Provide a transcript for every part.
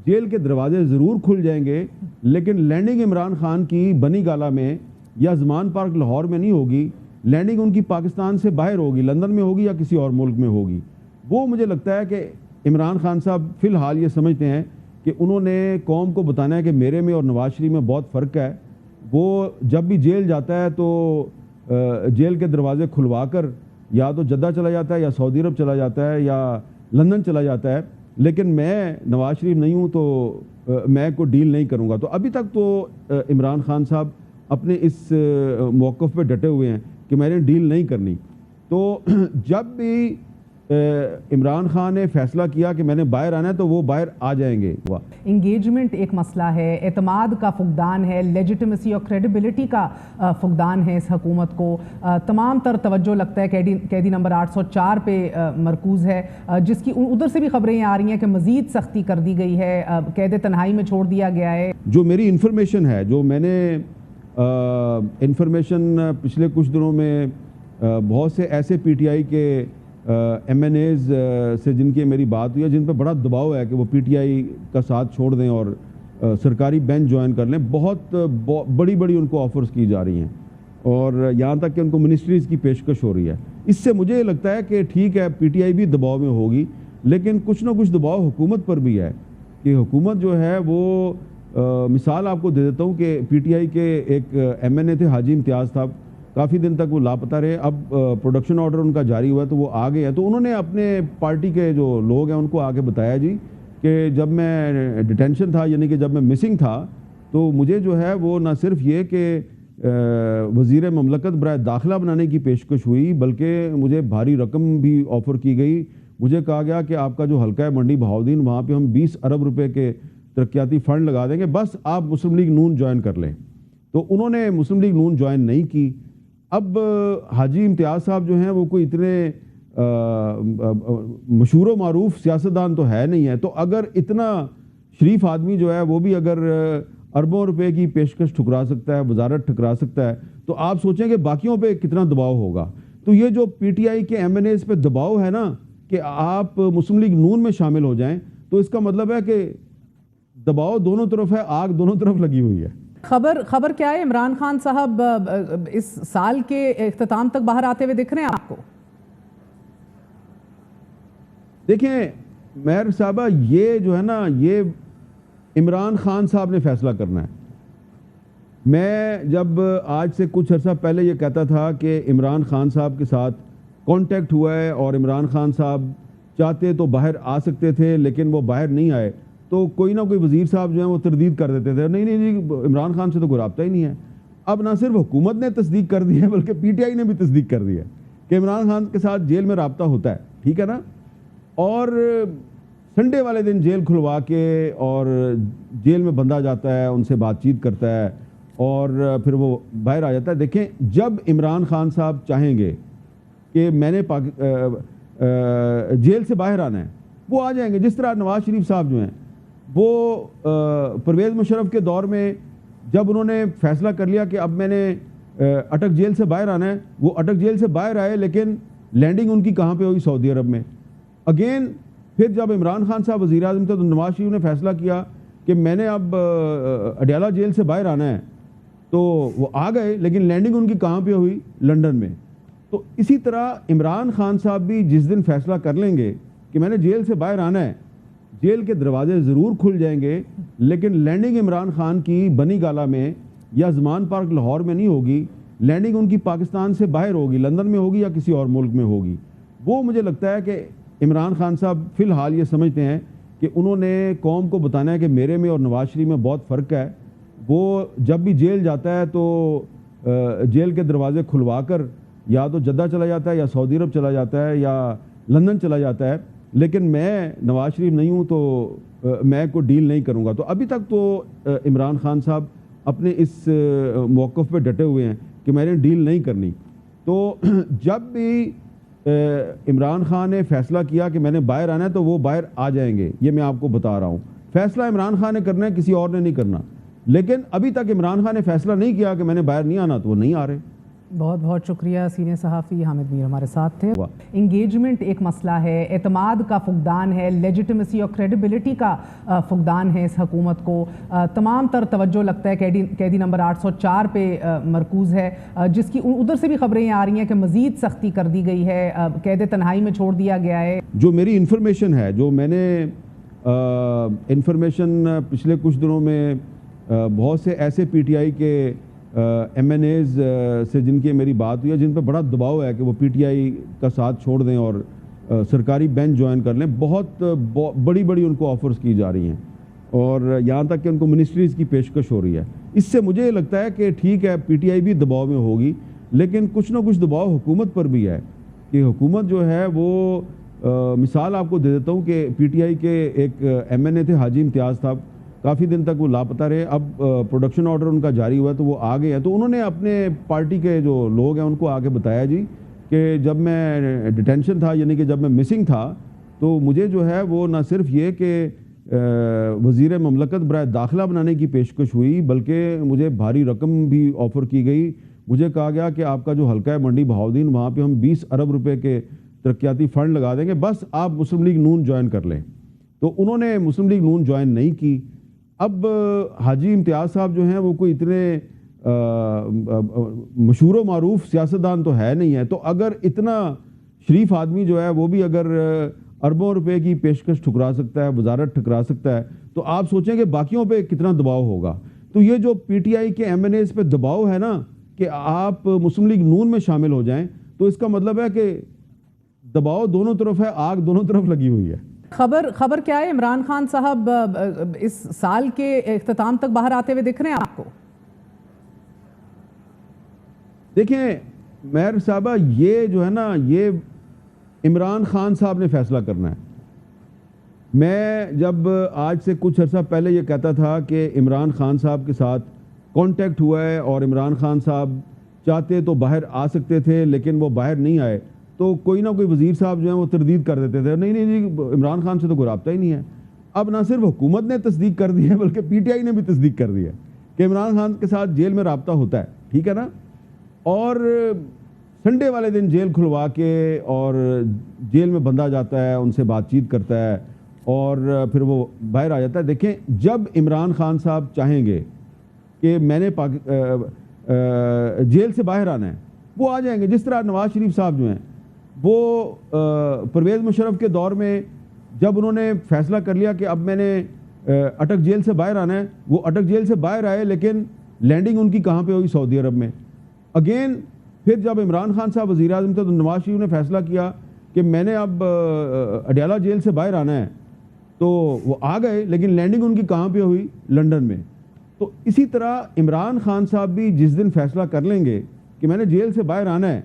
Jail के दरवाजे ज़रूर खुल जाएंगे, लेकिन लैंडिंग इमरान खान की बनी गाला में या ज़मान पार्क लाहौर में नहीं होगी, लैंडिंग उनकी पाकिस्तान से बाहर होगी, लंदन में होगी या किसी और मुल्क में होगी। वो मुझे लगता है कि इमरान खान साहब फ़िलहाल ये समझते हैं कि उन्होंने कौम को बताना है कि मेरे में और नवाज शरीफ में बहुत फ़र्क है। वो जब भी जेल जाता है तो जेल के दरवाजे खुलवा कर या तो जद्दा चला जाता है या सऊदी अरब चला जाता है या लंदन चला जाता है, लेकिन मैं नवाज शरीफ नहीं हूँ तो मैं कोई डील नहीं करूँगा। तो अभी तक तो इमरान खान साहब अपने इस मौक़िफ़ पे डटे हुए हैं कि मैंने डील नहीं करनी। तो जब भी इमरान खान ने फैसला किया कि मैंने बाहर आना है तो वो बाहर आ जाएंगे। इंगेजमेंट एक मसला है, एतमाद का फुकदान है, लेजिटिमेसी और क्रेडिबिलिटी का फुकदान है इस हुकूमत को। तमाम तर तवज्जो लगता है कैदी नंबर 804 पे मरकूज़ है, जिसकी उधर से भी खबरें आ रही हैं कि मज़ीद सख्ती कर दी गई है, कैद तन्हाई में छोड़ दिया गया है। जो मेरी इन्फॉर्मेशन है, जो मैंने इन्फॉर्मेशन पिछले कुछ दिनों में बहुत से ऐसे PTI के MNAs से जिनकी मेरी बात हुई है, जिन पर बड़ा दबाव है कि वो PTI का साथ छोड़ दें और सरकारी बेंच ज्वाइन कर लें। बहुत बड़ी बड़ी उनको ऑफ़र्स की जा रही हैं और यहाँ तक कि उनको मिनिस्ट्रीज़ की पेशकश हो रही है। इससे मुझे ये लगता है कि ठीक है PTI भी दबाव में होगी, लेकिन कुछ ना कुछ दबाव हुकूमत पर भी है कि हुकूमत जो है वो मिसाल आपको दे देता हूँ कि PTI के एक MNA थे हाजी इम्तियाज़ साहब, काफ़ी दिन तक वो लापता रहे। अब प्रोडक्शन ऑर्डर उनका जारी हुआ तो वो आ गए हैं। तो उन्होंने अपने पार्टी के जो लोग हैं उनको आके बताया जी कि जब मैं डिटेंशन था, यानी कि जब मैं मिसिंग था, तो मुझे जो है वो ना सिर्फ ये कि वज़ीर ममलकत बराए दाखिला बनाने की पेशकश हुई, बल्कि मुझे भारी रकम भी ऑफ़र की गई। मुझे कहा गया कि आपका जो हल्का है मंडी बहाउद्दीन, वहाँ पर हम 20 अरब रुपये के तरक्याती फ़ंड लगा देंगे, बस आप मुस्लिम लीग नून ज्वाइन कर लें। तो उन्होंने मुस्लिम लीग नून ज्वाइन नहीं की। अब हाजी इम्तियाज़ साहब जो हैं वो कोई इतने मशहूर व मारूफ सियासतदान तो है नहीं है, तो अगर इतना शरीफ आदमी जो है वो भी अगर अरबों रुपए की पेशकश ठुकरा सकता है, वजारत ठुकरा सकता है, तो आप सोचें कि बाकियों पे कितना दबाव होगा। तो ये जो PTI के MNAs पे दबाव है ना कि आप मुस्लिम लीग नून में शामिल हो जाएं, तो इसका मतलब है कि दबाव दोनों तरफ है, आग दोनों तरफ लगी हुई है। खबर क्या है, इमरान खान साहब इस साल के इख्तिताम तक बाहर आते हुए दिख रहे हैं आपको? देखें मेहर साहबा, ये जो है ना, ये इमरान खान साहब ने फैसला करना है। मैं जब आज से कुछ अर्सा पहले ये कहता था कि इमरान खान साहब के साथ कांटेक्ट हुआ है और इमरान खान साहब चाहते तो बाहर आ सकते थे, लेकिन वो बाहर नहीं आए, तो कोई ना कोई वज़ीर साहब जो है वो तरदीद कर देते थे, नहीं नहीं जी इमरान खान से तो कोई राब्ता ही नहीं है। अब ना सिर्फ हुकूमत ने तस्दीक कर दी है, बल्कि PTI ने भी तस्दीक कर दी है कि इमरान खान के साथ जेल में राब्ता होता है, ठीक है ना। और संडे वाले दिन जेल खुलवा के और जेल में बंदा जाता है, उनसे बातचीत करता है और फिर वो बाहर आ जाता है। देखें, जब इमरान खान साहब चाहेंगे कि मैंने जेल से बाहर आना है, वो आ जाएंगे। जिस तरह नवाज शरीफ साहब जो हैं वो परवेज़ मुशर्रफ के दौर में जब उन्होंने फैसला कर लिया कि अब मैंने अटक जेल से बाहर आना है, वो अटक जेल से बाहर आए, लेकिन लैंडिंग उनकी कहाँ पे हुई? सऊदी अरब में। अगेन फिर जब इमरान खान साहब वज़ीर आज़म थे तो नवाज शरीफ ने फैसला किया कि मैंने अब अडयाला जेल से बाहर आना है, तो वो आ गए, लेकिन लैंडिंग उनकी कहाँ पे हुई? लंदन में। तो इसी तरह इमरान खान साहब भी जिस दिन फैसला कर लेंगे कि मैंने जेल से बाहर आना है, जेल के दरवाजे ज़रूर खुल जाएंगे, लेकिन लैंडिंग इमरान खान की बनी गाला में या ज़मान पार्क लाहौर में नहीं होगी, लैंडिंग उनकी पाकिस्तान से बाहर होगी, लंदन में होगी या किसी और मुल्क में होगी। वो मुझे लगता है कि इमरान खान साहब फ़िलहाल ये समझते हैं कि उन्होंने कौम को बताना है कि मेरे में और नवाज शरीफ में बहुत फ़र्क है। वो जब भी जेल जाता है तो जेल के दरवाजे खुलवा कर या तो जद्दा चला जाता है या सऊदी अरब चला जाता है या लंदन चला जाता है, लेकिन मैं नवाज शरीफ नहीं हूँ तो मैं कोई डील नहीं करूँगा। तो अभी तक तो इमरान खान साहब अपने इस मौक़िफ़ पे डटे हुए हैं कि मैंने डील नहीं करनी। तो जब भी इमरान खान ने फैसला किया कि मैंने बाहर आना है तो वो बाहर आ जाएंगे, ये मैं आपको बता रहा हूँ। फैसला इमरान खान ने करना है, किसी और ने नहीं करना। लेकिन अभी तक इमरान खान ने फैसला नहीं किया कि मैंने बाहर नहीं आना, तो वो नहीं आ रहे। بہت بہت شکریہ. سینئر صحافی حامد میر ہمارے ساتھ تھے. انگیجمنٹ ایک مسئلہ ہے, اعتماد کا فقدان ہے, لیجیٹمیسی اور کریڈیبلٹی کا فقدان ہے اس حکومت کو. تمام تر توجہ لگتا ہے قیدی نمبر 804 پہ مرکوز ہے, جس کی ادھر سے بھی خبریں آ رہی ہیں کہ مزید سختی کر دی گئی ہے, قید تنہائی میں چھوڑ دیا گیا ہے. جو میری انفارمیشن ہے, جو میں نے انفارمیشن پچھلے کچھ دنوں میں بہت سے ایسے پی ٹی آئی کے ایم این ایز سے جن کی میری بات ہوئی ہے, جن پہ بڑا دباؤ ہے کہ وہ پی ٹی آئی کا ساتھ چھوڑ دیں اور سرکاری بینچ جوائن کر لیں, بہت بڑی بڑی ان کو آفرز کی جا رہی ہیں اور یہاں تک کہ ان کو منسٹریز کی پیشکش ہو رہی ہے. اس سے مجھے لگتا ہے کہ ٹھیک ہے پی ٹی آئی بھی دباؤ میں ہوگی, لیکن کچھ نہ کچھ دباؤ حکومت پر بھی ہے کہ حکومت جو ہے وہ مثال آپ کو دے دیتا ہوں کہ پی ٹی آئی کے ایک ایم این اے تھے حاجی امتیاز صاحب, کافی دن تک وہ لاپتہ رہے. اب پروڈکشن آرڈر ان کا جاری ہوا تو وہ آ گئے ہیں, تو انہوں نے اپنے پارٹی کے جو لوگ ہیں ان کو آگے بتایا جی کہ جب میں ڈیٹینشن تھا, یعنی کہ جب میں مسنگ تھا, تو مجھے جو ہے وہ نہ صرف یہ کہ وزیر مملکت برائے داخلہ بنانے کی پیشکش ہوئی, بلکہ مجھے بھاری رقم بھی آفر کی گئی. مجھے کہا گیا کہ آپ کا جو حلقہ ہے منڈی بہاؤدین, وہاں پہ ہم 20 ارب روپے کے ترقیاتی فنڈ لگا دیں گے, بس آپ مسلم لیگ نون جوائن کر لیں. تو انہوں نے مسلم لیگ نون جوائن نہیں کی. اب حاجی امتیاز صاحب جو ہیں وہ کوئی اتنے مشہور و معروف سیاستدان تو ہے نہیں ہے, تو اگر اتنا شریف آدمی جو ہے وہ بھی اگر اربوں روپے کی پیشکش ٹھکرا سکتا ہے, وزارت ٹھکرا سکتا ہے, تو آپ سوچیں کہ باقیوں پہ کتنا دباؤ ہوگا. تو یہ جو پی ٹی آئی کے ایم این ایز پہ دباؤ ہے نا کہ آپ مسلم لیگ نون میں شامل ہو جائیں, تو اس کا مطلب ہے کہ دباؤ دونوں طرف ہے, آگ دونوں طرف لگی ہوئی ہے. خبر کیا ہے, عمران خان صاحب اس سال کے اختتام تک باہر آتے ہوئے دکھ رہے ہیں آپ کو؟ دیکھیں مہر صاحبہ, یہ جو ہے نا یہ عمران خان صاحب نے فیصلہ کرنا ہے. میں جب آج سے کچھ عرصہ پہلے یہ کہتا تھا کہ عمران خان صاحب کے ساتھ کانٹیکٹ ہوا ہے اور عمران خان صاحب چاہتے تو باہر آ سکتے تھے لیکن وہ باہر نہیں آئے, تو کوئی نہ کوئی وزیر صاحب جو ہیں وہ تردید کر دیتے تھے, نہیں جی عمران خان سے تو کوئی رابطہ ہی نہیں ہے. اب نہ صرف حکومت نے تصدیق کر دی ہے بلکہ پی ٹی آئی نے بھی تصدیق کر دی ہے کہ عمران خان کے ساتھ جیل میں رابطہ ہوتا ہے, ٹھیک ہے نا. اور سنڈے والے دن جیل کھلوا کے اور جیل میں بندہ جاتا ہے, ان سے بات چیت کرتا ہے اور پھر وہ باہر آ جاتا ہے. دیکھیں جب عمران خان صاحب چاہیں گے کہ میں نے جیل سے باہر آنا ہے, وہ آ جائیں گے. جس طرح نواز شریف صاحب جو ہیں وہ پرویز مشرف کے دور میں جب انہوں نے فیصلہ کر لیا کہ اب میں نے اٹک جیل سے باہر آنا ہے, وہ اٹک جیل سے باہر آئے, لیکن لینڈنگ ان کی کہاں پہ ہوئی؟ سعودی عرب میں. اگین پھر جب عمران خان صاحب وزیر اعظم تھے تو نواز شریف نے فیصلہ کیا کہ میں نے اب اڈیالہ جیل سے باہر آنا ہے, تو وہ آ گئے, لیکن لینڈنگ ان کی کہاں پہ ہوئی؟ لنڈن میں. تو اسی طرح عمران خان صاحب بھی جس دن فیصلہ کر لیں گے کہ میں نے جیل سے باہر آنا ہے,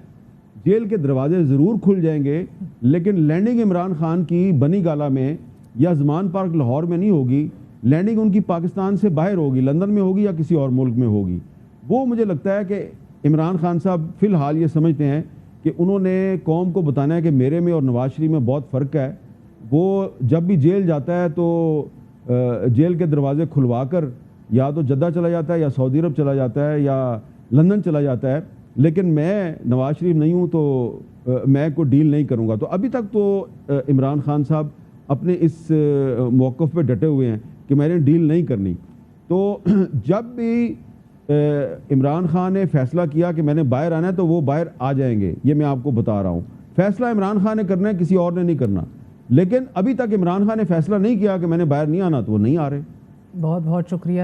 جیل کے دروازے ضرور کھل جائیں گے, لیکن لینڈنگ عمران خان کی بنی گالا میں یا زمان پارک لاہور میں نہیں ہوگی. لینڈنگ ان کی پاکستان سے باہر ہوگی, لندن میں ہوگی یا کسی اور ملک میں ہوگی. وہ مجھے لگتا ہے کہ عمران خان صاحب فی الحال یہ سمجھتے ہیں کہ انہوں نے قوم کو بتانا ہے کہ میرے میں اور نواز شریف میں بہت فرق ہے. وہ جب بھی جیل جاتا ہے تو جیل کے دروازے کھلوا کر یا تو جدہ چلا جاتا ہے یا سعودی عرب چلا جاتا ہے یا لندن چلا جاتا ہے, لیکن میں نواز شریف نہیں ہوں تو میں کوئی ڈیل نہیں کروں گا. تو ابھی تک تو عمران خان صاحب اپنے اس موقف پہ ڈٹے ہوئے ہیں کہ میں نے ڈیل نہیں کرنی. تو جب بھی عمران خان نے فیصلہ کیا کہ میں نے باہر آنا ہے تو وہ باہر آ جائیں گے, یہ میں آپ کو بتا رہا ہوں. فیصلہ عمران خان نے کرنا ہے, کسی اور نے نہیں کرنا. لیکن ابھی تک عمران خان نے فیصلہ نہیں کیا کہ میں نے باہر نہیں آنا, تو وہ نہیں آ رہے. بہت بہت شکریہ.